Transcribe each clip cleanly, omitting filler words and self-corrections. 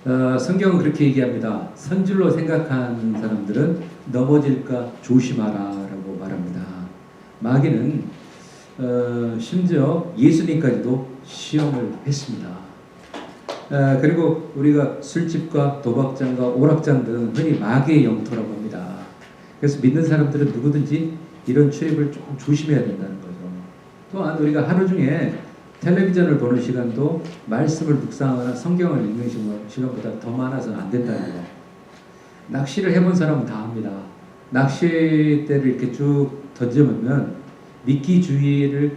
성경은 그렇게 얘기합니다. 선줄로 생각한 사람들은 넘어질까 조심하라라고 말합니다. 마귀는 심지어 예수님까지도 시험을 했습니다. 그리고 우리가 술집과 도박장과 오락장 등 흔히 마귀의 영토라고 합니다. 그래서 믿는 사람들은 누구든지 이런 출입을 조금 조심해야 된다는 거죠. 또한 우리가 하루 중에 텔레비전을 보는 시간도 말씀을 묵상하거나 성경을 읽는 시간보다 더 많아서는 안 된다는 거. 낚시를 해본 사람은 다 합니다. 낚싯대를 이렇게 쭉 던져보면 미끼 주위를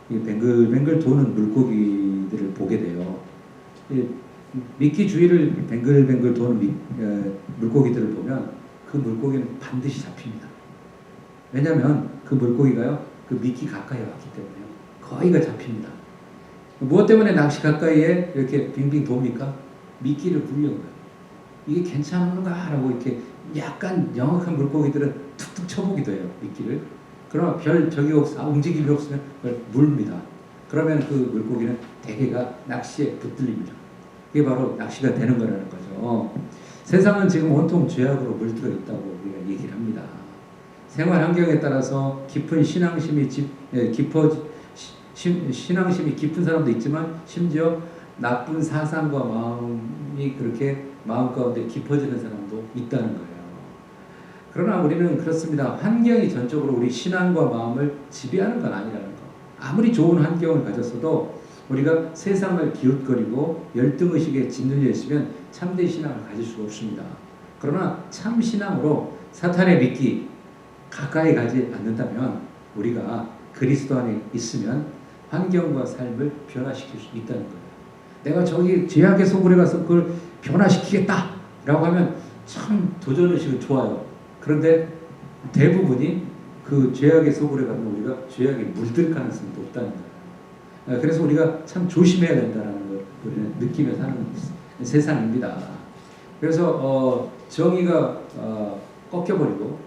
뱅글뱅글 도는 물고기들을 보게 돼요. 미끼 주위를 뱅글뱅글 도는 물고기들을 보면 그 물고기는 반드시 잡힙니다. 왜냐하면 그 물고기가요, 그 미끼 가까이 왔기 때문에요. 거의가 잡힙니다. 무엇 때문에 낚시 가까이에 이렇게 빙빙 돕니까? 미끼를 굴려고요. 이게 괜찮은가? 라고 이렇게 약간 영악한 물고기들은 툭툭 쳐보기도 해요, 미끼를. 그러나 별 적이 움직임이 없으면 그걸 물입니다. 그러면 그 물고기는 대개가 낚시에 붙들립니다. 그게 바로 낚시가 되는 거라는 거죠. 세상은 지금 온통 죄악으로 물들어 있다고 우리가 얘기를 합니다. 생활 환경에 따라서 깊은 신앙심이 신앙심이 깊은 사람도 있지만 심지어 나쁜 사상과 마음이 그렇게 마음 가운데 깊어지는 사람도 있다는 거예요. 그러나 우리는 그렇습니다. 환경이 전적으로 우리 신앙과 마음을 지배하는 건 아니라는 거. 아무리 좋은 환경을 가졌어도 우리가 세상을 기웃거리고 열등의식에 짓눌려 있으면 참된 신앙을 가질 수가 없습니다. 그러나 참 신앙으로 사탄의 미끼 가까이 가지 않는다면 우리가 그리스도 안에 있으면 환경과 삶을 변화시킬 수 있다는 거예요. 내가 저기 죄악의 소굴에 가서 그걸 변화시키겠다 라고 하면 참 도전의식은 좋아요. 그런데 대부분이 그 죄악의 소굴에 가면 우리가 죄악에 물들 가능성이 높다는 거예요. 그래서 우리가 참 조심해야 된다는 걸 우리는 느끼며 사는 세상입니다. 그래서 정의가 꺾여버리고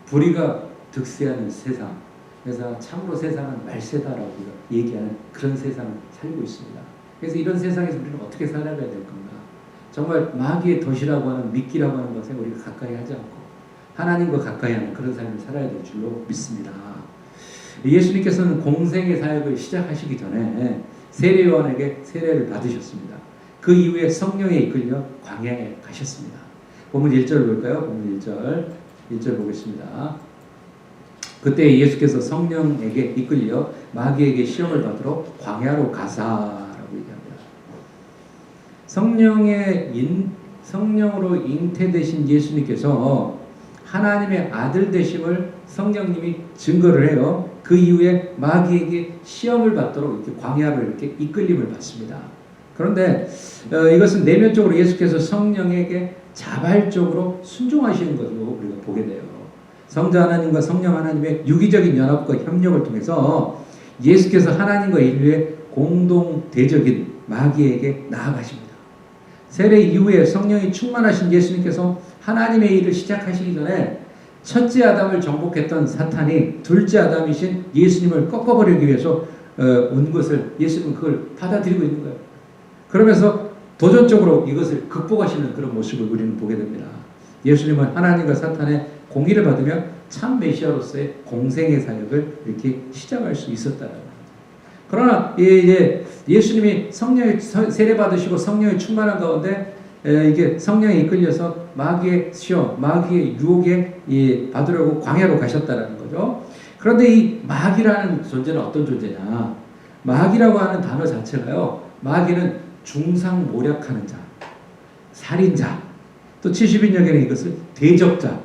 불의가 득세하는 세상. 그래서 참으로 세상은 말세다라고 우리가 얘기하는 그런 세상을 살고 있습니다. 그래서 이런 세상에서 우리는 어떻게 살아가야 될 건가? 정말 마귀의 덫이라고 하는 미끼라고 하는 것에 우리가 가까이 하지 않고 하나님과 가까이 하는 그런 삶을 살아야 될 줄로 믿습니다. 예수님께서는 공생의 사역을 시작하시기 전에 세례요한에게 세례를 받으셨습니다. 그 이후에 성령에 이끌려 광야에 가셨습니다. 본문 1절 볼까요? 본문 1절 보겠습니다. 그때 예수께서 성령에게 이끌려 마귀에게 시험을 받으러 광야로 가사라고 얘기합니다. 성령으로 잉태되신 예수님께서 하나님의 아들 되심을 성령님이 증거를 해요. 그 이후에 마귀에게 시험을 받도록 이렇게 광야로 이렇게 이끌림을 받습니다. 그런데 이것은 내면적으로 예수께서 성령에게 자발적으로 순종하시는 것으로 우리가 보게 돼요. 성자 하나님과 성령 하나님의 유기적인 연합과 협력을 통해서 예수께서 하나님과 인류의 공동 대적인 마귀에게 나아가십니다. 세례 이후에 성령이 충만하신 예수님께서 하나님의 일을 시작하시기 전에 첫째 아담을 정복했던 사탄이 둘째 아담이신 예수님을 꺾어버리기 위해서 온 것을 예수님은 그걸 받아들이고 있는 거예요. 그러면서 도전적으로 이것을 극복하시는 그런 모습을 우리는 보게 됩니다. 예수님은 하나님과 사탄의 공의를 받으며 참 메시아로서의 공생의 사역을 이렇게 시작할 수 있었다는 거예요. 그러나 이제 예수님이 성령의 세례 받으시고 성령의 충만한 가운데 이게 성령에 이끌려서 마귀의 시험, 마귀의 유혹에 받으려고 광야로 가셨다는 거죠. 그런데 이 마귀라는 존재는 어떤 존재냐? 마귀라고 하는 단어 자체가요. 마귀는 중상모략하는 자, 살인자, 또 70인역에는 이것을 대적자,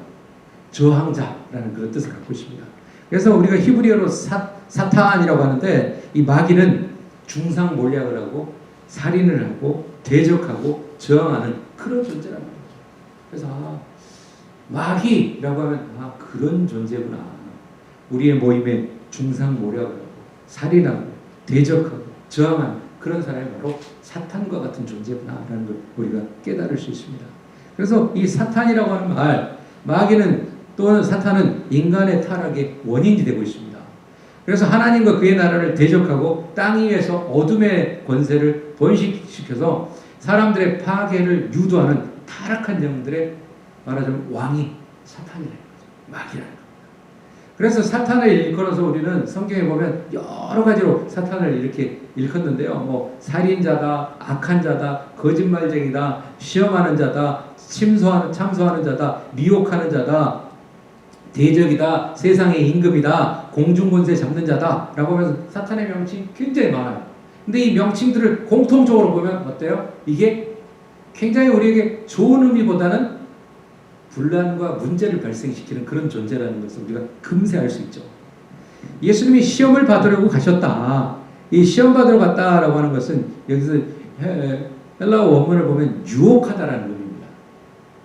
저항자라는 그런 뜻을 갖고 있습니다. 그래서 우리가 히브리어로 사탄이라고 하는데 이 마귀는 중상모략을 하고 살인을 하고 대적하고 저항하는 그런 존재라는 거죠. 그래서 마귀라고 하면 그런 존재구나. 우리의 모임에 중상모략을 하고 살인하고 대적하고 저항하는 그런 사람이 바로 사탄과 같은 존재구나라는 걸 우리가 깨달을 수 있습니다. 그래서 이 사탄이라고 하는 말, 마귀는 또는 사탄은 인간의 타락의 원인이 되고 있습니다. 그래서 하나님과 그의 나라를 대적하고 땅 위에서 어둠의 권세를 번식시켜서 사람들의 파괴를 유도하는 타락한 영들의 말하자면 왕이 사탄이라는 거죠. 마귀라는 거죠. 그래서 사탄을 일컬어서 우리는 성경에 보면 여러 가지로 사탄을 이렇게 일컫는데요. 뭐 살인자다, 악한 자다, 거짓말쟁이다, 시험하는 자다, 참소하는 자다, 미혹하는 자다, 대적이다, 세상의 임금이다, 공중권세 잡는 자다 라고 하면서 사탄의 명칭이 굉장히 많아요. 근데 이 명칭들을 공통적으로 보면 어때요? 이게 굉장히 우리에게 좋은 의미보다는 분란과 문제를 발생시키는 그런 존재라는 것을 우리가 금세 알 수 있죠. 예수님이 시험을 받으려고 가셨다. 이 시험 받으러 갔다라고 하는 것은 여기서 헬라어 원문을 보면 유혹하다라는 의미입니다.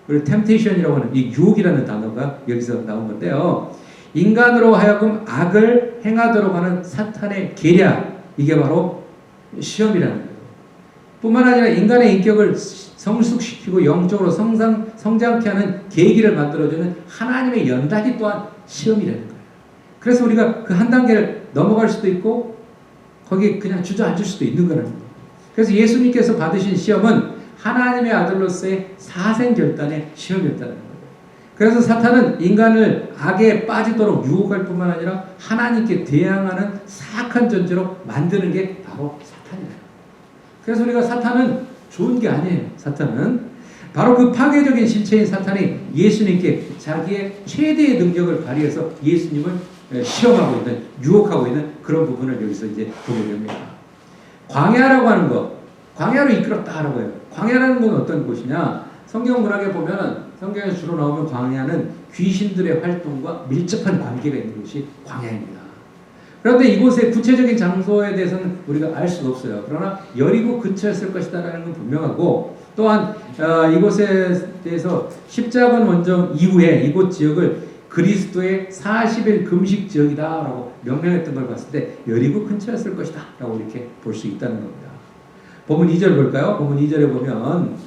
그리고 temptation이라고 하는 이 유혹이라는 단어가 여기서 나온 건데요. 인간으로 하여금 악을 행하도록 하는 사탄의 계략, 이게 바로 시험이라는 거예요. 뿐만 아니라 인간의 인격을 성숙시키고 영적으로 성장케 하는 계기를 만들어주는 하나님의 연단이 또한 시험이라는 거예요. 그래서 우리가 그 한 단계를 넘어갈 수도 있고 거기에 그냥 주저앉을 수도 있는 거라는 거예요. 그래서 예수님께서 받으신 시험은 하나님의 아들로서의 사생결단의 시험이었다는 거예요. 그래서 사탄은 인간을 악에 빠지도록 유혹할 뿐만 아니라 하나님께 대항하는 사악한 존재로 만드는 게 바로 사탄이에요. 그래서 우리가 사탄은 좋은 게 아니에요. 사탄은 바로 그 파괴적인 실체인 사탄이 예수님께 자기의 최대의 능력을 발휘해서 예수님을 시험하고 있는, 유혹하고 있는 그런 부분을 여기서 이제 보게 됩니다. 광야라고 하는 것, 광야로 이끌었다라고 해요. 광야라는 건 어떤 곳이냐? 성경 문학에 보면은 성경에 주로 나오면 광야는 귀신들의 활동과 밀접한 관계가 있는 곳이 광야입니다. 그런데 이곳의 구체적인 장소에 대해서는 우리가 알 수가 없어요. 그러나 여리고 근처였을 것이다라는 건 분명하고, 또한 이곳에 대해서 십자군 원정 이후에 이곳 지역을 그리스도의 40일 금식 지역이다라고 명명했던 걸 봤을 때 여리고 근처였을 것이다라고 이렇게 볼 수 있다는 겁니다. 본문 2절 볼까요? 본문 2절에 보면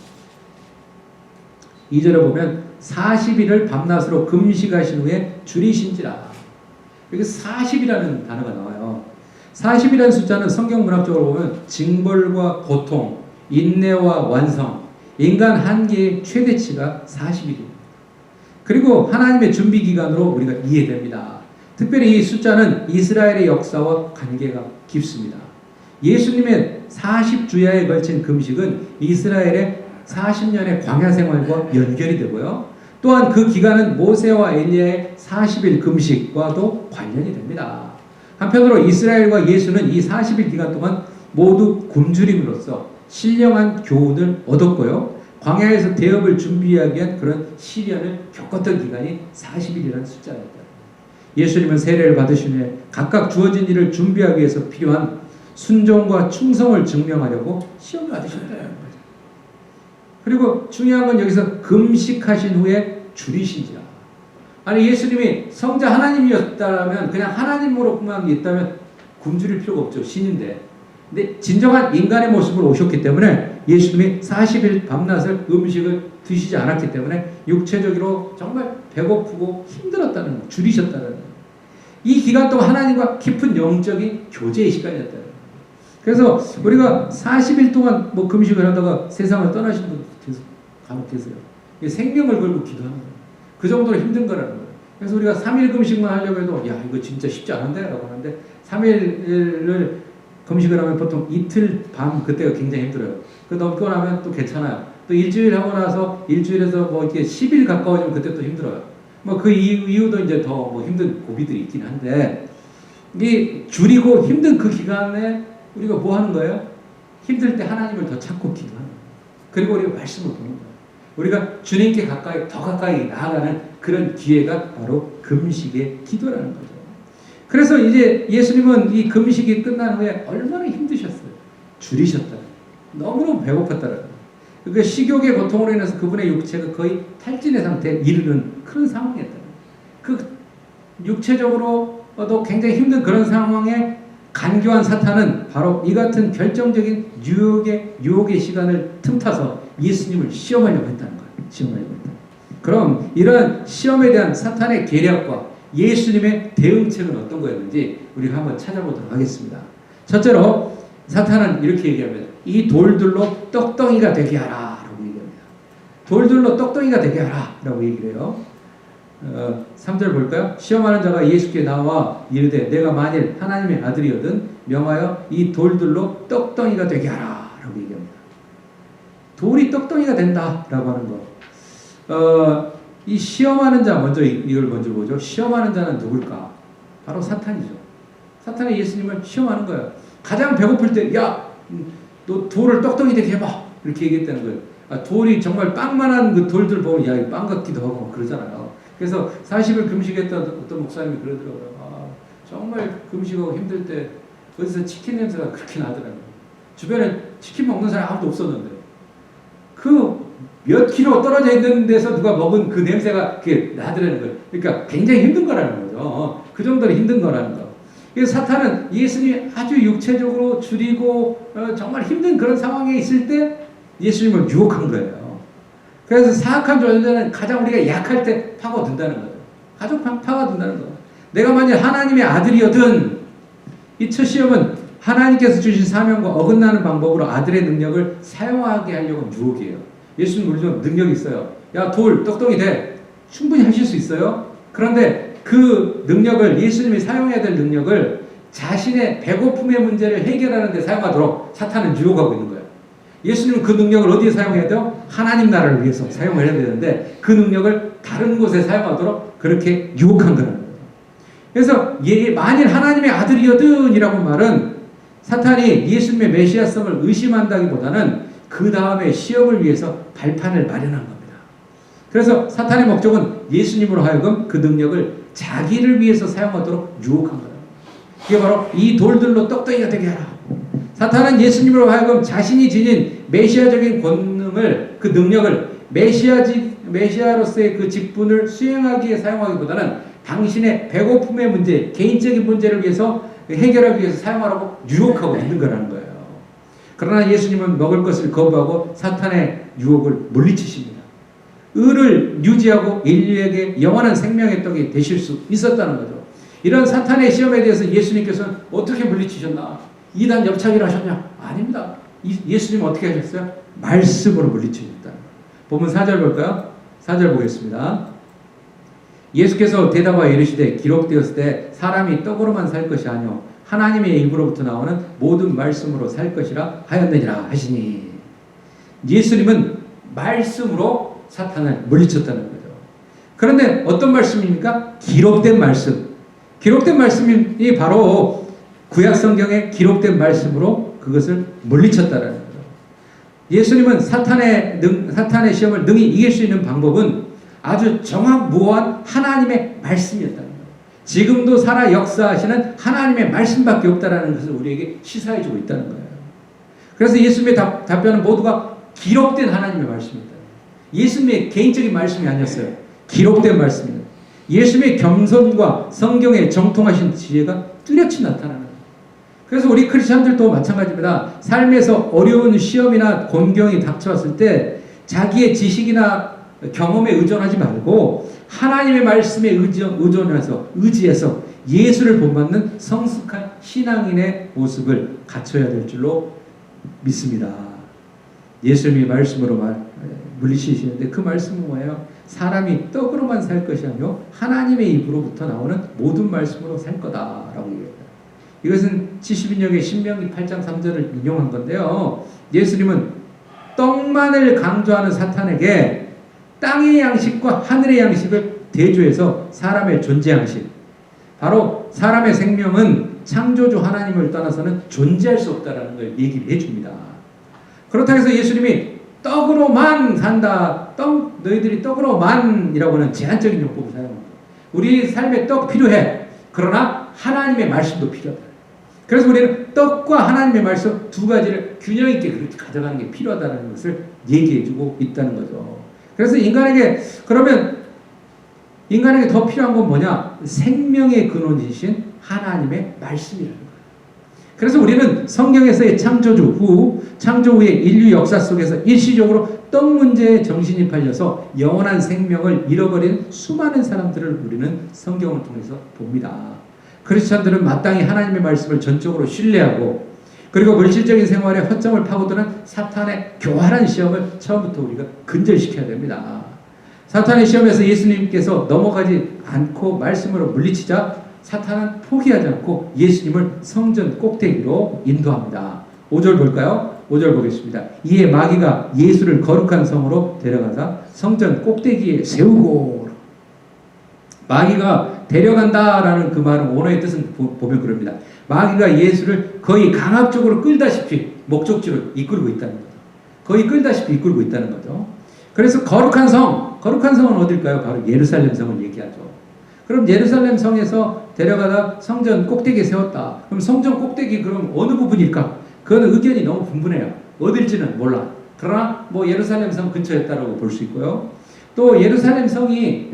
40일을 밤낮으로 금식하신 후에 줄이신지라. 여기 40이라는 단어가 나와요. 40이라는 숫자는 성경 문학적으로 보면 징벌과 고통, 인내와 완성, 인간 한계의 최대치가 40일입니다. 그리고 하나님의 준비 기간으로 우리가 이해됩니다. 특별히 이 숫자는 이스라엘의 역사와 관계가 깊습니다. 예수님의 40주야에 걸친 금식은 이스라엘의 40년의 광야 생활과 연결이 되고요. 또한 그 기간은 모세와 엘리야의 40일 금식과도 관련이 됩니다. 한편으로 이스라엘과 예수는 이 40일 기간 동안 모두 굶주림으로써 신령한 교훈을 얻었고요. 광야에서 대업을 준비하기 위한 그런 시련을 겪었던 기간이 40일이라는 숫자였다. 예수님은 세례를 받으신 후에 각각 주어진 일을 준비하기 위해서 필요한 순종과 충성을 증명하려고 시험을 받으셨다는 거죠. 그리고 중요한 건 여기서 금식하신 후에 줄이신지라. 아니 예수님이 성자 하나님이었다면 그냥 하나님으로만 있다면 굶주릴 필요가 없죠. 신인데. 근데 진정한 인간의 모습으로 오셨기 때문에 예수님이 40일 밤낮을 음식을 드시지 않았기 때문에 육체적으로 정말 배고프고 힘들었다는 거예요. 줄이셨다는 거예요. 이 기간 동안 하나님과 깊은 영적인 교제의 시간이었다는 거예요. 그래서 우리가 40일 동안 뭐 금식을 하다가 세상을 떠나신 분 간혹 계세요. 생명을 걸고 기도하는 거예요. 그 정도로 힘든 거라는 거예요. 그래서 우리가 3일 금식만 하려고 해도 야 이거 진짜 쉽지 않은데 라고 하는데 3일을 금식을 하면 보통 이틀 밤 그때가 굉장히 힘들어요. 그 넘고 나면 또 괜찮아요. 또 일주일 하고 나서 일주일에서 뭐 이렇게 10일 가까워지면 그때 또 힘들어요. 뭐 그 이유도 이제 더 뭐 힘든 고비들이 있긴 한데 이 줄이고 힘든 그 기간에 우리가 뭐 하는 거예요? 힘들 때 하나님을 더 찾고 기도하는 거예요. 그리고 우리가 말씀을 보는 거예요. 우리가 주님께 더 가까이 나아가는 그런 기회가 바로 금식의 기도라는 거죠. 그래서 이제 예수님은 이 금식이 끝난 후에 얼마나 힘드셨어요. 줄이셨다. 너무너무 배고팠다는 거예요. 그 식욕의 고통으로 인해서 그분의 육체가 거의 탈진의 상태에 이르는 그런 상황이었다는 거예요. 그 육체적으로도 굉장히 힘든 그런 상황에 간교한 사탄은 바로 이 같은 결정적인 유혹의 시간을 틈타서 예수님을 시험하려고 했다는 거예요. 시험하려고 했다. 그럼 이런 시험에 대한 사탄의 계략과 예수님의 대응책은 어떤 거였는지 우리가 한번 찾아보도록 하겠습니다. 첫째로 사탄은 이렇게 얘기합니다. 이 돌들로 떡덩이가 되게 하라 라고 얘기합니다. 돌들로 떡덩이가 되게 하라 라고 얘기를 해요. 3절 볼까요? 시험하는 자가 예수께 나와 이르되 내가 만일 하나님의 아들이거든 명하여 이 돌들로 떡덩이가 되게 하라 라고 얘기합니다. 돌이 떡덩이가 된다 라고 하는 거. 이 시험하는 자 먼저 이걸 먼저 보죠. 시험하는 자는 누굴까? 바로 사탄이죠. 사탄이 예수님을 시험하는 거예요. 가장 배고플 때 야, 너 돌을 떡덩이 되게 해봐 이렇게 얘기했다는 거예요. 돌이 정말 빵만한 그 돌들 보면 야, 빵 같기도 하고 그러잖아요. 그래서 40일 금식했던 어떤 목사님이 그러더라고요. 정말 금식하고 힘들 때 어디서 치킨 냄새가 그렇게 나더라고요. 주변에 치킨 먹는 사람 아무도 없었는데 그 몇 킬로 떨어져 있는 데서 누가 먹은 그 냄새가 그렇게 나더라는 거예요. 그러니까 굉장히 힘든 거라는 거죠. 그 정도로 힘든 거라는 거. 그래서 사탄은 예수님이 아주 육체적으로 줄이고 정말 힘든 그런 상황에 있을 때 예수님을 유혹한 거예요. 그래서 사악한 존재는 가장 우리가 약할 때 파고든다는 거죠. 가족 파고든다는 거예요. 내가 만약 하나님의 아들이거든 이 첫 시험은 하나님께서 주신 사명과 어긋나는 방법으로 아들의 능력을 사용하게 하려고 유혹이에요. 예수님 물론 능력이 있어요. 야, 돌 떡덩이 돼. 충분히 하실 수 있어요. 그런데 그 능력을 예수님이 사용해야 될 능력을 자신의 배고픔의 문제를 해결하는 데 사용하도록 사탄은 유혹하고 있는 거예요. 예수님은 그 능력을 어디에 사용해야 돼요? 하나님 나라를 위해서 사용을 해야 되는데 그 능력을 다른 곳에 사용하도록 그렇게 유혹한 거라는 거예요. 그래서 만일 하나님의 아들이거든 이라고 말은 사탄이 예수님의 메시아성을 의심한다기보다는 그 다음에 시험을 위해서 발판을 마련한 겁니다. 그래서 사탄의 목적은 예수님으로 하여금 그 능력을 자기를 위해서 사용하도록 유혹한 거예요. 이게 바로 이 돌들로 떡덩이가 되게 하라. 사탄은 예수님으로 하여금 자신이 지닌 메시아적인 권능을 그 능력을 메시아로서의 그 직분을 수행하기에 사용하기보다는 당신의 배고픔의 문제, 개인적인 문제를 위해서 해결하기 위해서 사용하라고 유혹하고 있는 거라는 거예요. 그러나 예수님은 먹을 것을 거부하고 사탄의 유혹을 물리치십니다. 의를 유지하고 인류에게 영원한 생명의 떡이 되실 수 있었다는 거죠. 이런 사탄의 시험에 대해서 예수님께서는 어떻게 물리치셨나? 이단 옆차기를 하셨냐? 아닙니다. 예수님은 어떻게 하셨어요? 말씀으로 물리치셨다. 본문 4절 볼까요? 4절 보겠습니다. 예수께서 대답하여 이르시되 기록되었을 때 사람이 떡으로만 살 것이 아니요 하나님의 입으로부터 나오는 모든 말씀으로 살 것이라 하였느니라 하시니 예수님은 말씀으로 사탄을 물리쳤다는 거죠. 그런데 어떤 말씀입니까? 기록된 말씀. 기록된 말씀이 바로 구약 성경에 기록된 말씀으로 그것을 물리쳤다는 거죠. 예수님은 사탄의 시험을 능히 이길 수 있는 방법은 아주 정확무오한 하나님의 말씀이었다는 거예요. 지금도 살아 역사하시는 하나님의 말씀밖에 없다는 것을 우리에게 시사해주고 있다는 거예요. 그래서 예수님의 답변은 모두가 기록된 하나님의 말씀입니다. 예수님의 개인적인 말씀이 아니었어요. 기록된 말씀입니다. 예수님의 겸손과 성경의 정통하신 지혜가 뚜렷이 나타나는 거예요. 그래서 우리 크리스천들도 마찬가지입니다. 삶에서 어려운 시험이나 곤경이 닥쳐왔을 때 자기의 지식이나 경험에 의존하지 말고 하나님의 말씀에 의지해서 예수를 본받는 성숙한 신앙인의 모습을 갖춰야 될 줄로 믿습니다. 예수님이 말씀으로 물리치시는데 그 말씀은 뭐예요? 사람이 떡으로만 살 것이 아니요 하나님의 입으로부터 나오는 모든 말씀으로 살 거다라고 얘기합니다. 이것은 70인역의 신명기 8장 3절을 인용한 건데요. 예수님은 떡만을 강조하는 사탄에게 땅의 양식과 하늘의 양식을 대조해서 사람의 존재 양식, 바로 사람의 생명은 창조주 하나님을 떠나서는 존재할 수 없다라는 걸 얘기를 해줍니다. 그렇다고 해서 예수님이 떡으로만 산다, 너희들이 떡으로만이라고 하는 제한적인 용법을 사용합니다. 우리 삶에 떡 필요해. 그러나 하나님의 말씀도 필요하다. 그래서 우리는 떡과 하나님의 말씀 두 가지를 균형 있게 그렇게 가져가는 게 필요하다는 것을 얘기해주고 있다는 거죠. 그래서 인간에게 더 필요한 건 뭐냐? 생명의 근원이신 하나님의 말씀이라는 거예요. 그래서 우리는 성경에서의 창조 후의 인류 역사 속에서 일시적으로 떡 문제에 정신이 팔려서 영원한 생명을 잃어버린 수많은 사람들을 우리는 성경을 통해서 봅니다. 크리스천들은 마땅히 하나님의 말씀을 전적으로 신뢰하고 그리고 물질적인 생활에 허점을 파고드는 사탄의 교활한 시험을 처음부터 우리가 근절시켜야 됩니다. 사탄의 시험에서 예수님께서 넘어가지 않고 말씀으로 물리치자 사탄은 포기하지 않고 예수님을 성전 꼭대기로 인도합니다. 5절 볼까요? 5절 보겠습니다. 이에 마귀가 예수를 거룩한 성으로 데려가서 성전 꼭대기에 세우고, 마귀가 데려간다라는 그 말은 원어의 뜻은 보면 그럽니다. 마귀가 예수를 거의 강압적으로 끌다시피 목적지로 이끌고 있다는 거죠. 거의 끌다시피 이끌고 있다는 거죠. 그래서 거룩한 성은 어딜까요? 바로 예루살렘 성을 얘기하죠. 그럼 예루살렘 성에서 데려가다 성전 꼭대기에 세웠다. 그럼 성전 꼭대기 그럼 어느 부분일까? 그거는 의견이 너무 분분해요. 어딜지는 몰라. 그러나 뭐 예루살렘 성 근처였다라고 볼 수 있고요. 또 예루살렘 성이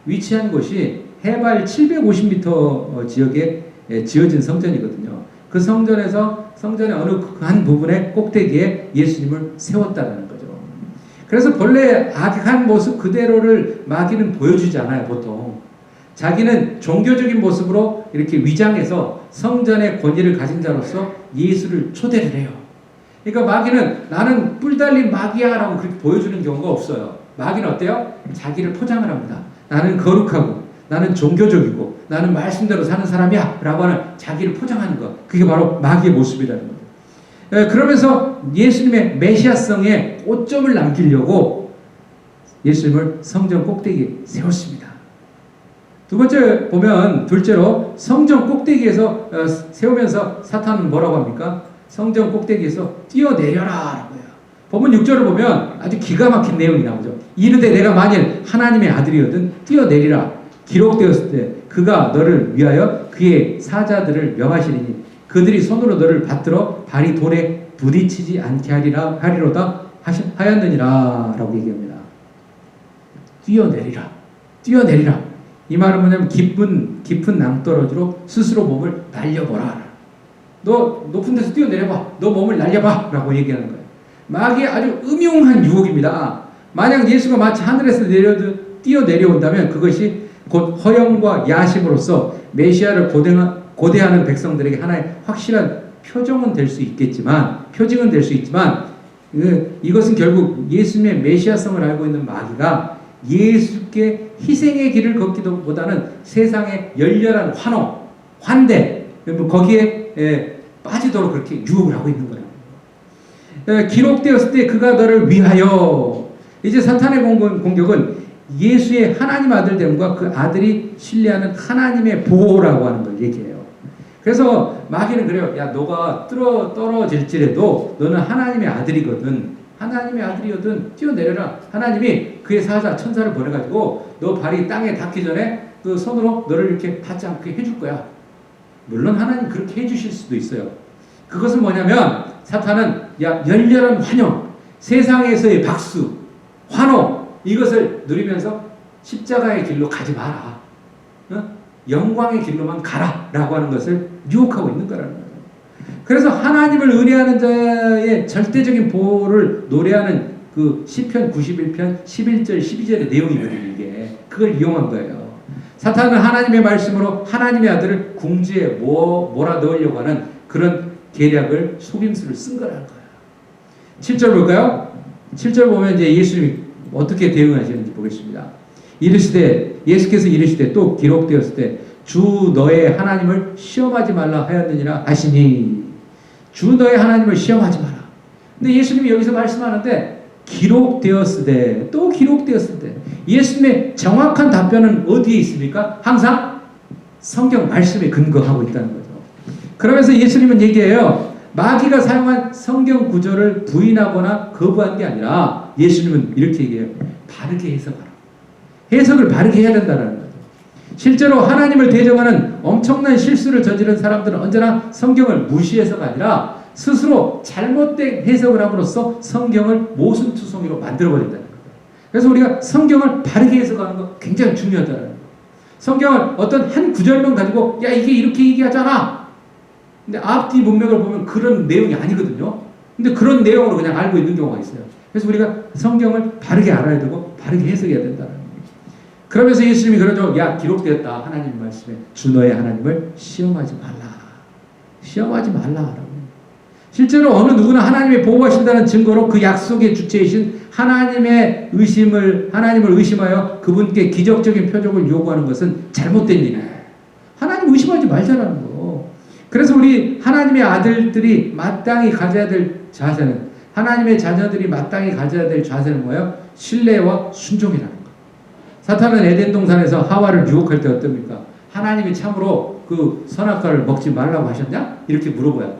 위치한 곳이 해발 750m 지역에 지어진 성전이거든요. 그 성전에서 성전의 어느 한 부분의 꼭대기에 예수님을 세웠다는 거죠. 그래서 본래 악한 모습 그대로를 마귀는 보여주지 않아요, 보통. 자기는 종교적인 모습으로 이렇게 위장해서 성전의 권위를 가진 자로서 예수를 초대를 해요. 그러니까 마귀는 나는 뿔 달린 마귀야 라고 그렇게 보여주는 경우가 없어요. 마귀는 어때요? 자기를 포장을 합니다. 나는 거룩하고 나는 종교적이고 나는 말씀대로 사는 사람이야 라고 하는 자기를 포장하는 것, 그게 바로 마귀의 모습이라는 거예요. 그러면서 예수님의 메시아성에 오점을 남기려고 예수님을 성전 꼭대기에 세웠습니다. 두 번째 보면 둘째로 성전 꼭대기에서 세우면서 사탄은 뭐라고 합니까? 성전 꼭대기에서 뛰어내려라 라고 해요. 본문 6절을 보면 아주 기가 막힌 내용이 나오죠. 이르되 내가 만일 하나님의 아들이거든 뛰어내리라. 기록되었을 때 그가 너를 위하여 그의 사자들을 명하시리니 그들이 손으로 너를 받들어 발이 돌에 부딪히지 않게 하리로다 하였느니라 라고 얘기합니다. 뛰어내리라. 이 말은 뭐냐면 깊은 낭떠러지로 스스로 몸을 날려보라. 너 높은 데서 뛰어내려봐. 너 몸을 날려봐 라고 얘기하는 거예요. 마귀의 아주 음흉한 유혹입니다. 만약 예수가 마치 하늘에서 뛰어내려온다면 그것이 곧 허영과 야심으로써 메시아를 고대하는 백성들에게 하나의 확실한 표징은 될 수 있지만 이것은 결국 예수님의 메시아성을 알고 있는 마귀가 예수께 희생의 길을 걷기보다는 세상의 열렬한 환대 거기에 빠지도록 그렇게 유혹을 하고 있는 거예요. 기록되었을 때 그가 너를 위하여, 이제 사탄의 공격은 예수의 하나님 아들됨과 그 아들이 신뢰하는 하나님의 보호라고 하는 걸 얘기해요. 그래서 마귀는 그래요. 야, 너가 떨어질지라도 너는 하나님의 아들이거든. 하나님의 아들이거든 뛰어내려라. 하나님이 그의 사자 천사를 보내가지고 너 발이 땅에 닿기 전에 그 손으로 너를 이렇게 닿지 않게 해줄 거야. 물론 하나님 그렇게 해주실 수도 있어요. 그것은 뭐냐면 사탄은 열렬한 환영, 세상에서의 박수, 환호 이것을 누리면서 십자가의 길로 가지 마라. 영광의 길로만 가라 라고 하는 것을 유혹하고 있는 거라는 거예요. 그래서 하나님을 의뢰하는 자의 절대적인 보호를 노래하는 그 시편 91편 11절 12절의 내용이거든요. 이게 그걸 이용한 거예요. 사탄은 하나님의 말씀으로 하나님의 아들을 궁지에 몰아 넣으려고 하는 그런 계략을 속임수를 쓴 거라는 거예요. 7절 볼까요? 7절 보면 이제 예수님이 어떻게 대응하시는지 보겠습니다. 예수께서 이르시되 또 기록되었을 때 주 너의 하나님을 시험하지 말라 하였느니라 하시니, 주 너의 하나님을 시험하지 마라. 근데 예수님이 여기서 말씀하는데 기록되었을 때, 또 기록되었을 때, 예수님의 정확한 답변은 어디에 있습니까? 항상 성경 말씀에 근거하고 있다는 거죠. 그러면서 예수님은 얘기해요. 마귀가 사용한 성경 구절을 부인하거나 거부한 게 아니라 예수님은 이렇게 얘기해요. 바르게 해석하라. 해석을 바르게 해야 된다는 거죠. 실제로 하나님을 대적하는 엄청난 실수를 저지른 사람들은 언제나 성경을 무시해서가 아니라 스스로 잘못된 해석을 함으로써 성경을 모순투성이로 만들어버린다는 거예요. 그래서 우리가 성경을 바르게 해석하는 거 굉장히 중요하다는 거예요. 성경을 어떤 한 구절만 가지고 야 이게 이렇게 얘기하잖아. 근데 앞뒤 문맥을 보면 그런 내용이 아니거든요. 근데 그런 내용으로 그냥 알고 있는 경우가 있어요. 그래서 우리가 성경을 바르게 알아야 되고 바르게 해석해야 된다는 거예요. 그러면서 예수님이 그러죠. 야, 기록되었다. 하나님 말씀에 주 너의 하나님을 시험하지 말라. 시험하지 말라라고. 실제로 어느 누구나 하나님의 보호하신다는 증거로 그 약속의 주체이신 하나님을 의심하여 그분께 기적적인 표적을 요구하는 것은 잘못된 일이에요. 하나님 의심하지 말자라는 거. 그래서 우리 하나님의 아들들이 마땅히 가져야 될 자세는, 하나님의 자녀들이 마땅히 가져야 될 자세는 뭐예요? 신뢰와 순종이라는 거. 사탄은 에덴 동산에서 하와를 유혹할 때 어떻습니까? 하나님이 참으로 그 선악과를 먹지 말라고 하셨냐? 이렇게 물어봐요.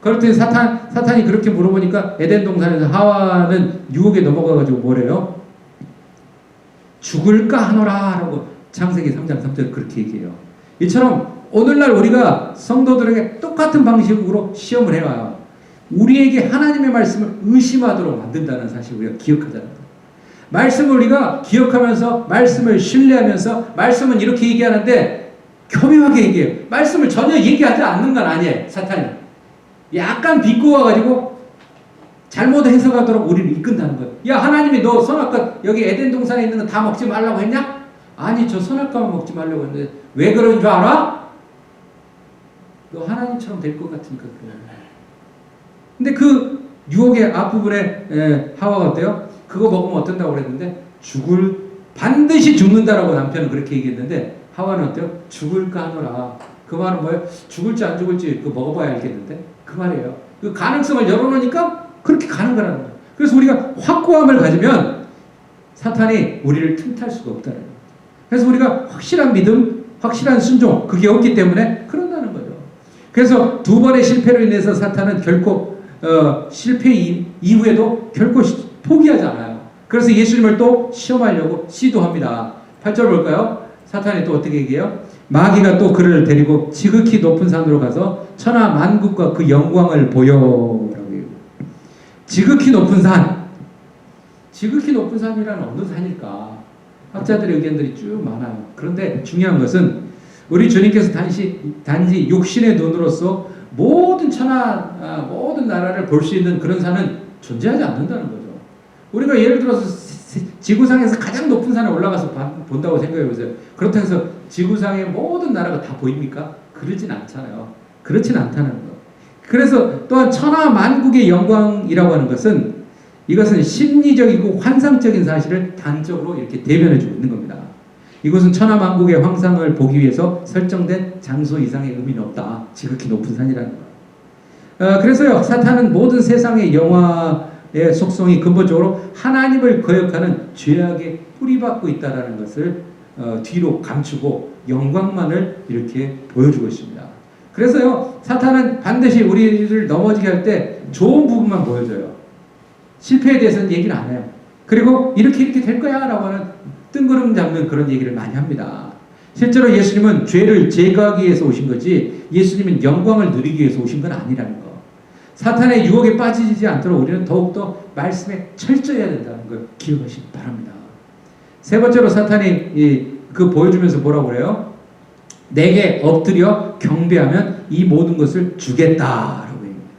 그럴 때 사탄이 그렇게 물어보니까 에덴 동산에서 하와는 유혹에 넘어가가지고 뭐래요? 죽을까 하노라 라고 창세기 3장 3절 그렇게 얘기해요. 이처럼 오늘날 우리가 성도들에게 똑같은 방식으로 시험을 해와요. 우리에게 하나님의 말씀을 의심하도록 만든다는 사실을 우리가 기억하자는 거예요. 말씀을 우리가 기억하면서 말씀을 신뢰하면서 말씀은 이렇게 얘기하는데 교묘하게 얘기해요. 말씀을 전혀 얘기하지 않는 건 아니에요. 사탄이. 약간 비꼬아가지고 잘못 해석하도록 우리를 이끈다는 거예요. 야, 하나님이 너 선악과 여기 에덴 동산에 있는 거 다 먹지 말라고 했냐? 아니, 저 선악과만 먹지 말라고 했는데 왜 그런 줄 알아? 너 하나님처럼 될 것 같으니까 그래. 근데 그 유혹의 앞부분에 하와가 어때요? 그거 먹으면 어떤다고 그랬는데 반드시 죽는다라고 남편은 그렇게 얘기했는데 하와는 어때요? 죽을까 하노라. 그 말은 뭐예요? 죽을지 안 죽을지 그거 먹어봐야 알겠는데 그 말이에요. 그 가능성을 열어놓으니까 그렇게 가는 거라는 거예요. 그래서 우리가 확고함을 가지면 사탄이 우리를 틈탈 수가 없다는 거예요. 그래서 우리가 확실한 믿음, 확실한 순종 그게 없기 때문에 그런다는 거죠. 그래서 두 번의 실패로 인해서 사탄은 결코 실패 이후에도 결코 포기하지 않아요. 그래서 예수님을 또 시험하려고 시도합니다. 8절 볼까요? 사탄이 또 어떻게 얘기해요? 마귀가 또 그를 데리고 지극히 높은 산으로 가서 천하 만국과 그 영광을 보여라고 해요. 지극히 높은 산. 지극히 높은 산이란 어느 산일까? 학자들의 의견들이 쭉 많아요. 그런데 중요한 것은 우리 주님께서 단지 육신의 눈으로서 모든 모든 나라를 볼 수 있는 그런 산은 존재하지 않는다는 거죠. 우리가 예를 들어서 지구상에서 가장 높은 산에 올라가서 본다고 생각해 보세요. 그렇다고 해서 지구상의 모든 나라가 다 보입니까? 그러진 않잖아요. 그렇진 않다는 거. 그래서 또한 천하 만국의 영광이라고 하는 것은 이것은 심리적이고 환상적인 사실을 단적으로 이렇게 대변해 주고 있는 겁니다. 이것은 천하 만국의 황상을 보기 위해서 설정된 장소 이상의 의미는 없다. 지극히 높은 산이라는 거. 그래서요, 사탄은 모든 세상의 영화의 속성이 근본적으로 하나님을 거역하는 죄악에 뿌리박고 있다라는 것을 뒤로 감추고 영광만을 이렇게 보여주고 있습니다. 그래서요, 사탄은 반드시 우리를 넘어지게 할 때 좋은 부분만 보여줘요. 실패에 대해서는 얘기를 안 해요. 그리고 이렇게 될 거야 라고 하는 뜬구름 잡는 그런 얘기를 많이 합니다. 실제로 예수님은 죄를 제거하기 위해서 오신 거지 예수님은 영광을 누리기 위해서 오신 건 아니라는 거. 사탄의 유혹에 빠지지 않도록 우리는 더욱더 말씀에 철저해야 된다는 걸 기억하시기 바랍니다. 세 번째로 사탄이 그 보여주면서 뭐라고 그래요? 내게 엎드려 경배하면 이 모든 것을 주겠다라고 얘기합니다.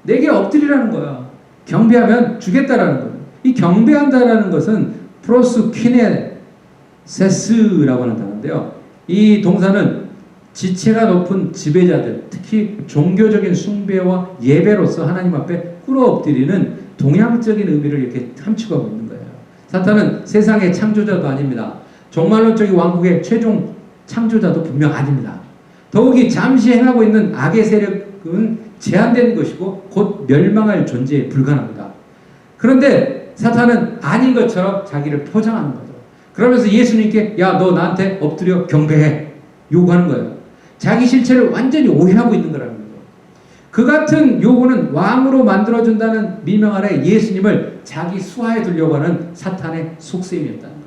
내게 엎드리라는 거야. 경배하면 주겠다라는 거예요. 이 경배한다라는 것은 프로스퀴네세스라고 하는 단어인데요. 이 동사는 지체가 높은 지배자들, 특히 종교적인 숭배와 예배로서 하나님 앞에 꿇어엎드리는 동양적인 의미를 이렇게 함축하고 있는 거예요. 사탄은 세상의 창조자도 아닙니다. 종말론적인 왕국의 최종 창조자도 분명 아닙니다. 더욱이 잠시 행하고 있는 악의 세력은 제한된 것이고 곧 멸망할 존재에 불과합니다. 그런데 사탄은 아닌 것처럼 자기를 포장하는 거죠. 그러면서 예수님께 야, 너 나한테 엎드려 경배해 요구하는 거예요. 자기 실체를 완전히 오해하고 있는 거라는 거죠. 그 같은 요구는 왕으로 만들어준다는 미명 아래 예수님을 자기 수하에 두려고 하는 사탄의 속셈이었다는 거예요.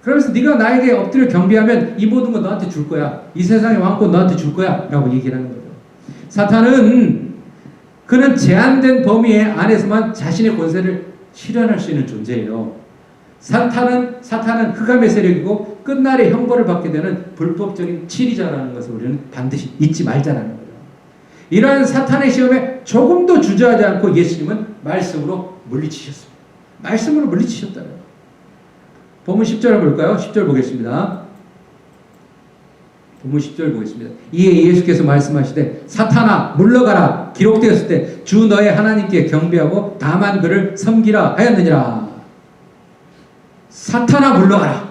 그러면서 네가 나에게 엎드려 경배하면 이 모든 거 너한테 줄 거야. 이 세상의 왕권 너한테 줄 거야 라고 얘기를 하는 거죠. 사탄은 그는 제한된 범위 안에서만 자신의 권세를 실현할 수 있는 존재예요. 사탄은 흑암의 세력이고 끝날에 형벌을 받게 되는 불법적인 치리자라는 것을 우리는 반드시 잊지 말자라는 거죠. 이러한 사탄의 시험에 조금도 주저하지 않고 예수님은 말씀으로 물리치셨습니다. 말씀으로 물리치셨다는 거예요. 본문 10절을 볼까요? 10절 보겠습니다. 본문 10절 보겠습니다. 이에 예수께서 말씀하시되 사탄아 물러가라. 기록되었을 때 주 너의 하나님께 경배하고 다만 그를 섬기라 하였느니라. 사탄아 물러가라.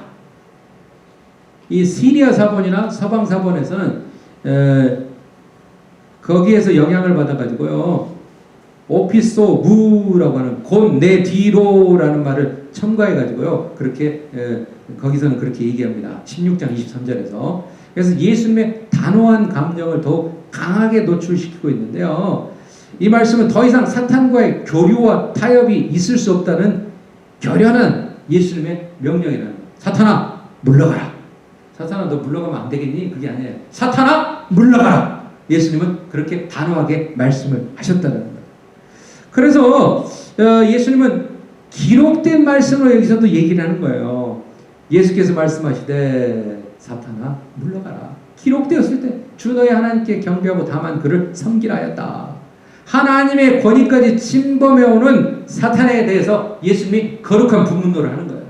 이 시리아 사본이나 서방 사본에서는 거기에서 영향을 받아가지고요. 오피소 무라고 하는 곧 내 뒤로라는 말을 첨가해가지고요. 그렇게 거기서는 그렇게 얘기합니다. 16장 23절에서. 그래서 예수님의 단호한 감정을 더욱 강하게 노출시키고 있는데요. 이 말씀은 더 이상 사탄과의 교류와 타협이 있을 수 없다는 결연한 예수님의 명령이라는 거예요. 사탄아 물러가라. 사탄아 너 물러가면 안 되겠니? 그게 아니에요. 사탄아 물러가라. 예수님은 그렇게 단호하게 말씀을 하셨다는 거예요. 그래서 예수님은 기록된 말씀으로 여기서도 얘기를 하는 거예요. 예수께서 말씀하시되 사탄아 물러가라. 기록되었을 때 주 너의 하나님께 경배하고 다만 그를 섬기라 하였다. 하나님의 권위까지 침범해오는 사탄에 대해서 예수님이 거룩한 분문도를 하는 거예요.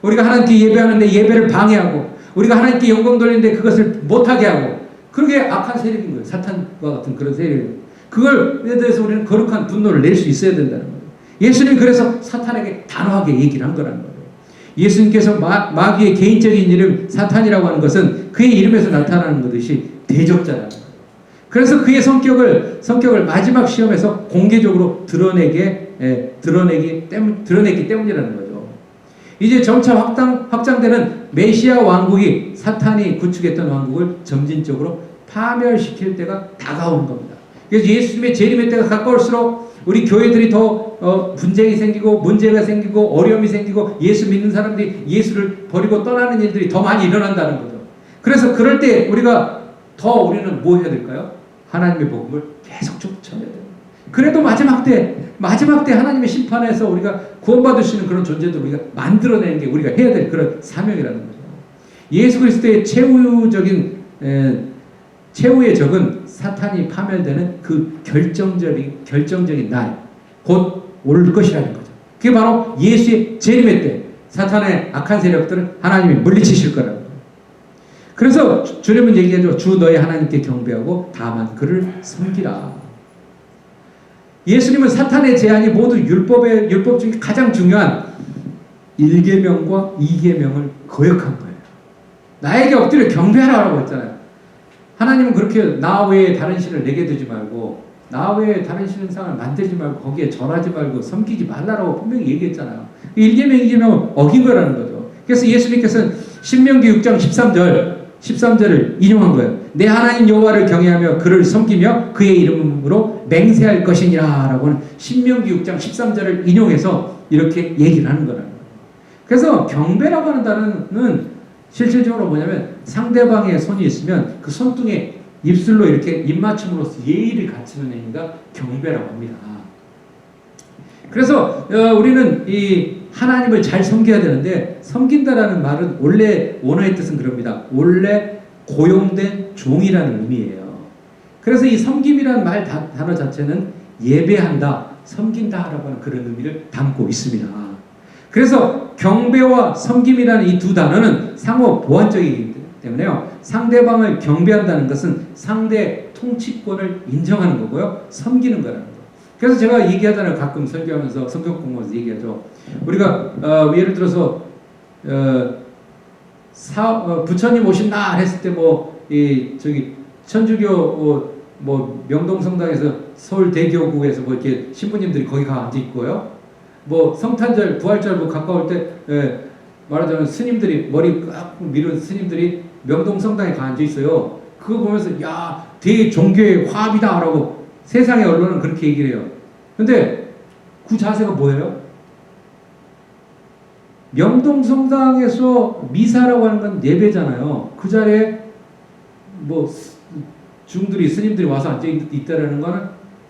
우리가 하나님께 예배하는데 예배를 방해하고 우리가 하나님께 영광 돌리는데 그것을 못하게 하고 그게 악한 세력인 거예요. 사탄과 같은 그런 세력. 그걸에 대해서 우리는 거룩한 분노를 낼 수 있어야 된다는 거예요. 예수님 그래서 사탄에게 단호하게 얘기를 한 거라는 거예요. 예수님께서 마귀의 개인적인 이름 사탄이라고 하는 것은 그의 이름에서 나타나는 것이 대적자라는 거예요. 그래서 그의 성격을 마지막 시험에서 공개적으로 드러냈기 때문이라는 거죠. 이제 점차 확장되는 메시아 왕국이 사탄이 구축했던 왕국을 점진적으로 파멸시킬 때가 다가오는 겁니다. 그래서 예수님의 재림의 때가 가까울수록 우리 교회들이 더 분쟁이 생기고 문제가 생기고 어려움이 생기고 예수 믿는 사람들이 예수를 버리고 떠나는 일들이 더 많이 일어난다는 거죠. 그래서 그럴 때 우리는 뭐 해야 될까요? 하나님의 복음을 계속적으로 전해야 돼요. 그래도 마지막 때 하나님의 심판에서 우리가 구원받을 수 있는 그런 존재들을 우리가 만들어내는 게 우리가 해야 될 그런 사명이라는 거죠. 예수 그리스도의 최후의 적은 사탄이 파멸되는 그 결정적인 날, 곧 올 것이라는 거죠. 그게 바로 예수의 재림의 때 사탄의 악한 세력들을 하나님이 물리치실 거라는 거예요. 그래서 주님은 얘기하죠. 주 너의 하나님께 경배하고 다만 그를 섬기라. 예수님은 사탄의 제안이 모두 율법 중에 가장 중요한 1계명과 2계명을 거역한 거예요. 나에게 엎드려 경배하라고 했잖아요. 하나님은 그렇게 나 외에 다른 신을 내게 두지 말고 나 외에 다른 신상을 만들지 말고 거기에 절하지 말고 섬기지 말라라고 분명히 얘기했잖아요. 1계명, 2계명을 어긴 거라는 거죠. 그래서 예수님께서는 신명기 6장 13절을 인용한 거예요. 내 하나님 여호와를 경외하며 그를 섬기며 그의 이름으로 맹세할 것이니라 라고 하는 신명기 6장 13절을 인용해서 이렇게 얘기를 하는 거라는 거예요. 그래서 경배라고 하는 단어는 실질적으로 뭐냐면 상대방의 손이 있으면 그 손등에 입술로 이렇게 입맞춤으로써 예의를 갖추는 행위가 경배라고 합니다. 그래서 우리는 이 하나님을 잘 섬겨야 되는데 섬긴다라는 말은 원래 원어의 뜻은 그럽니다. 원래 고용된 종이라는 의미예요. 그래서 이 섬김이라는 말 단어 자체는 예배한다, 섬긴다라고 하는 그런 의미를 담고 있습니다. 그래서 경배와 섬김이라는 이 두 단어는 상호 보완적이기 때문에요. 상대방을 경배한다는 것은 상대 통치권을 인정하는 거고요. 섬기는 거라는 거예요. 그래서 제가 얘기하잖아요. 가끔 설교하면서 성경 공부하면서 얘기하죠. 우리가 예를 들어서 부처님 오신 날 했을 때 천주교 명동성당에서 서울대교구에서 이렇게 신부님들이 거기 가 앉아 있고요. 성탄절, 부활절 가까울 때 말하자면 스님들이 머리 꽉 밀은 스님들이 명동성당에 가 앉아 있어요. 그거 보면서 야 대종교의 화합이다라고 세상의 언론은 그렇게 얘기를 해요. 근데 그 자세가 뭐예요? 명동성당에서 미사라고 하는 건 예배잖아요. 그 자리에 스님들이 와서 앉아 있다라는 거는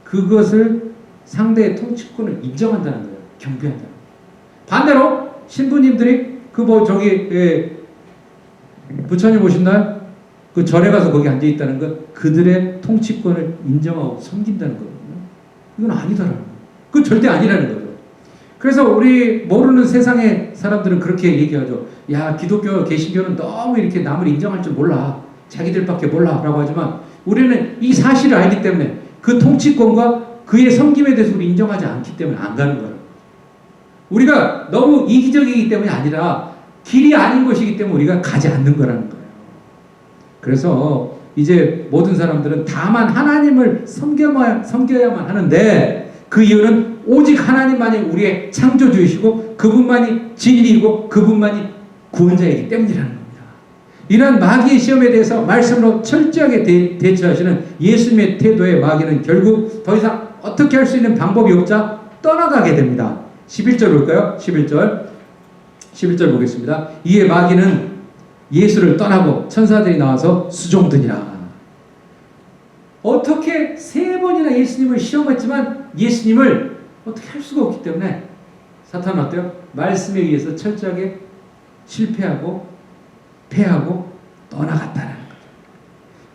그것을 상대의 통치권을 인정한다는 거예요. 경배한다는 거예요. 반대로 신부님들이 부처님 오신 날 그 절에 가서 거기 앉아 있다는 건 그들의 통치권을 인정하고 섬긴다는 거거든요. 이건 아니더라고요. 그건 절대 아니라는 거죠. 그래서 우리 모르는 세상의 사람들은 그렇게 얘기하죠. 야, 기독교, 개신교는 너무 이렇게 남을 인정할 줄 몰라. 자기들밖에 몰라라고 하지만 우리는 이 사실을 알기 때문에 그 통치권과 그의 섬김에 대해서 우리 인정하지 않기 때문에 안 가는 거예요. 우리가 너무 이기적이기 때문이 아니라 길이 아닌 것이기 때문에 우리가 가지 않는 거라는 거예요. 그래서 이제 모든 사람들은 다만 하나님을 섬겨야만 하는데 그 이유는 오직 하나님만이 우리의 창조주이시고 그분만이 진리이고 그분만이 구원자이기 때문이라는 겁니다. 이러한 마귀의 시험에 대해서 말씀으로 철저하게 대처하시는 예수님의 태도에 마귀는 결국 더 이상 어떻게 할 수 있는 방법이 없자 떠나가게 됩니다. 11절 볼까요? 11절 보겠습니다. 이에 마귀는 예수를 떠나고 천사들이 나와서 수종드니라. 어떻게 3번이나 예수님을 시험했지만 예수님을 어떻게 할 수가 없기 때문에 사탄은 어때요? 말씀에 의해서 철저하게 실패하고 패하고 떠나갔다는 거죠.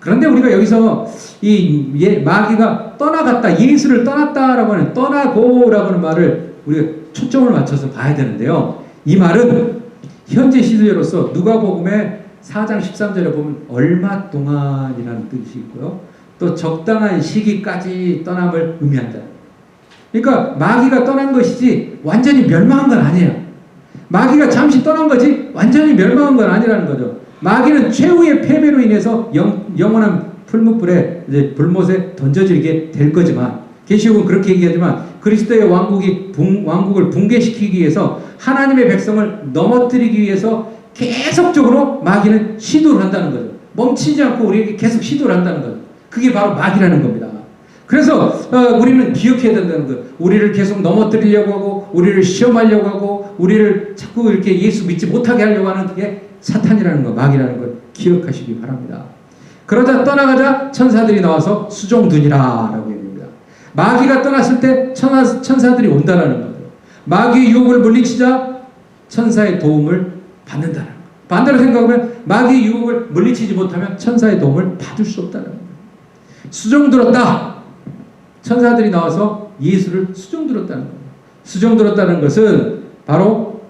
그런데 우리가 여기서 이 마귀가 떠나갔다, 예수를 떠났다라고 하는 떠나고라고 하는 말을 우리가 초점을 맞춰서 봐야 되는데요. 이 말은 현재 시대로서 누가복음의 4장 13절에 보면 얼마 동안이라는 뜻이 있고요. 또 적당한 시기까지 떠남을 의미한다. 그러니까 마귀가 떠난 것이지 완전히 멸망한 건 아니에요. 마귀가 잠시 떠난 거지 완전히 멸망한 건 아니라는 거죠. 마귀는 최후의 패배로 인해서 영원한 풀무불에 이제 불못에 던져지게 될 거지만 계시록은 그렇게 얘기하지만 그리스도의 왕국을 붕괴시키기 위해서 하나님의 백성을 넘어뜨리기 위해서 계속적으로 마귀는 시도를 한다는 거죠. 멈추지 않고 우리에게 계속 시도를 한다는 거죠. 그게 바로 마귀라는 겁니다. 그래서 우리는 기억해야 된다는 거예요. 우리를 계속 넘어뜨리려고 하고 우리를 시험하려고 하고 우리를 자꾸 이렇게 예수 믿지 못하게 하려고 하는 게 사탄이라는 거, 마귀라는 걸 기억하시기 바랍니다. 그러자 떠나가자 천사들이 나와서 수종드니라 라고 얘기합니다. 마귀가 떠났을 때 천사들이 온다라는 거예요. 마귀의 유혹을 물리치자 천사의 도움을 받는다는 거예요. 반대로 생각하면 마귀의 유혹을 물리치지 못하면 천사의 도움을 받을 수 없다는 거예요. 수종들었다. 천사들이 나와서 예수를 수종들었다는 거예요. 수종들었다는 것은 바로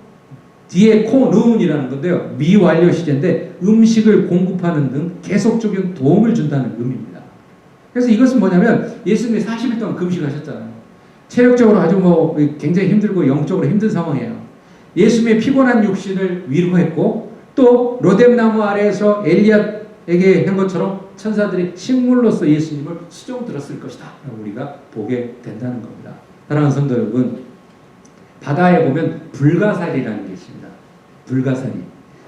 뒤에 코누운이라는 건데요. 미완료 시제인데 음식을 공급하는 등 계속적인 도움을 준다는 의미입니다. 그래서 이것은 뭐냐면 예수님이 40일 동안 금식하셨잖아요. 체력적으로 아주 굉장히 힘들고 영적으로 힘든 상황이에요. 예수님의 피곤한 육신을 위로했고 또 로뎀나무 아래에서 엘리야에게 한 것처럼 천사들이 식물로서 예수님을 수종들었을 것이다. 우리가 보게 된다는 겁니다. 사랑하는 성도 여러분, 바다에 보면 불가사리라는 게 있습니다.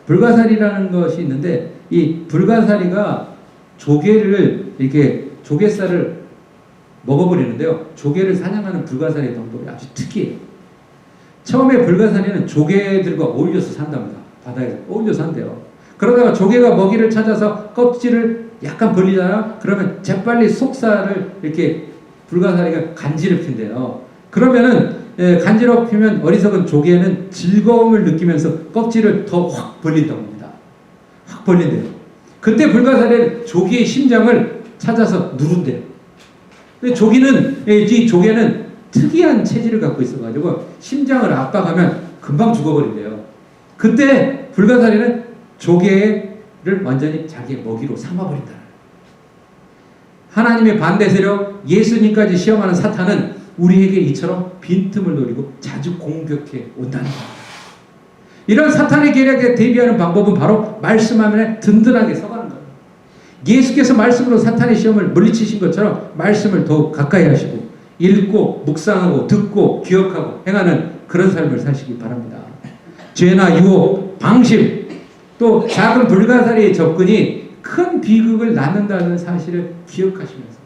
불가사리라는 것이 있는데 이 불가사리가 조개를 이렇게 조개살을 먹어버리는데요. 조개를 사냥하는 불가사리의 방법이 아주 특이해요. 처음에 불가사리는 조개들과 어울려서 산답니다. 바다에서 어울려서 산대요. 그러다가 조개가 먹이를 찾아서 껍질을 약간 벌리잖아요. 그러면 재빨리 속살을 이렇게 불가사리가 간지럽힌대요. 그러면은 간지럽히면 어리석은 조개는 즐거움을 느끼면서 껍질을 더 확 벌린다고 합니다. 확 벌린대요. 그때 불가사리는 조개의 심장을 찾아서 누른대요. 근데 이 조개는 특이한 체질을 갖고 있어가지고 심장을 압박하면 금방 죽어버린대요. 그때 불가사리는 조개를 완전히 자기의 먹이로 삼아버린다. 하나님의 반대 세력 예수님까지 시험하는 사탄은 우리에게 이처럼 빈틈을 노리고 자주 공격해 온다는 겁니다. 이런 사탄의 계략에 대비하는 방법은 바로 말씀 안에 든든하게 서가는 거예요. 예수께서 말씀으로 사탄의 시험을 물리치신 것처럼 말씀을 더욱 가까이 하시고 읽고 묵상하고 듣고 기억하고 행하는 그런 삶을 사시기 바랍니다. 죄나 유혹, 방심, 또 작은 불가사리의 접근이 큰 비극을 낳는다는 사실을 기억하시면서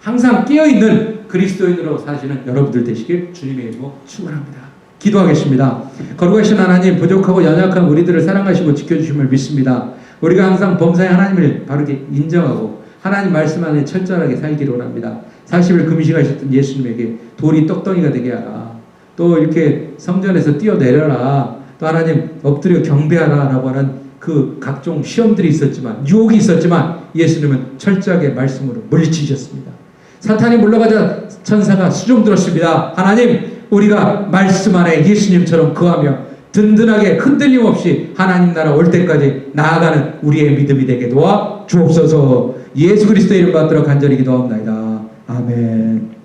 항상 깨어있는 그리스도인으로 사시는 여러분들 되시길 주님의 이름으로 축원합니다. 기도하겠습니다. 거룩하신 하나님, 부족하고 연약한 우리들을 사랑하시고 지켜주심을 믿습니다. 우리가 항상 범사의 하나님을 바르게 인정하고 하나님 말씀 안에 철저하게 살기를 원합니다. 40일 금식하셨던 예수님에게 돌이 떡덩이가 되게 하라. 또 이렇게 성전에서 뛰어내려라. 또 하나님 엎드려 경배하라 라고 하는 그 각종 시험들이 있었지만 유혹이 있었지만 예수님은 철저하게 말씀으로 물리치셨습니다. 사탄이 물러가자 천사가 수종들었습니다. 하나님, 우리가 말씀 안에 예수님처럼 거하며 든든하게 흔들림 없이 하나님 나라 올 때까지 나아가는 우리의 믿음이 되게 도와 주옵소서. 예수 그리스도의 이름 받들어 간절히 기도하옵나이다. 아멘.